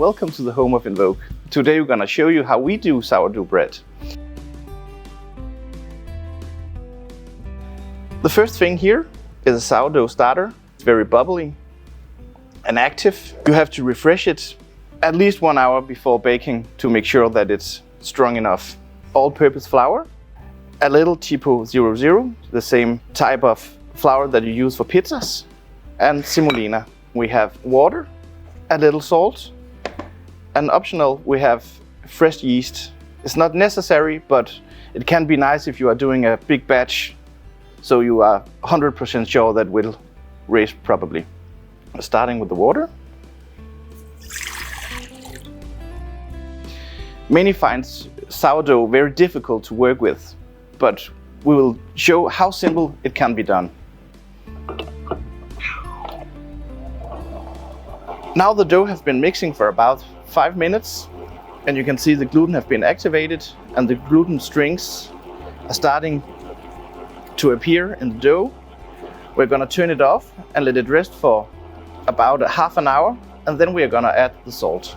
and welcome to the home of Invoq. Today we're gonna show you how we do sourdough bread. The first thing here is a sourdough starter. It's very bubbly and active. You have to refresh it at least 1 hour before baking to make sure that it's strong enough. All-purpose flour, a little Tipo 00, the same type of flour that you use for pizzas, and semolina. We have water, a little salt, and optional we have fresh yeast. It's not necessary, but it can be nice if you are doing a big batch, so you are 100% sure that will raise properly. Starting with the water. Many find sourdough very difficult to work with, but we will show how simple it can be done. Now the dough has been mixing for about 5 minutes, and you can see the gluten have been activated and the gluten strings are starting to appear in the dough. We're gonna turn it off and let it rest for about a half an hour, and then we are gonna add the salt.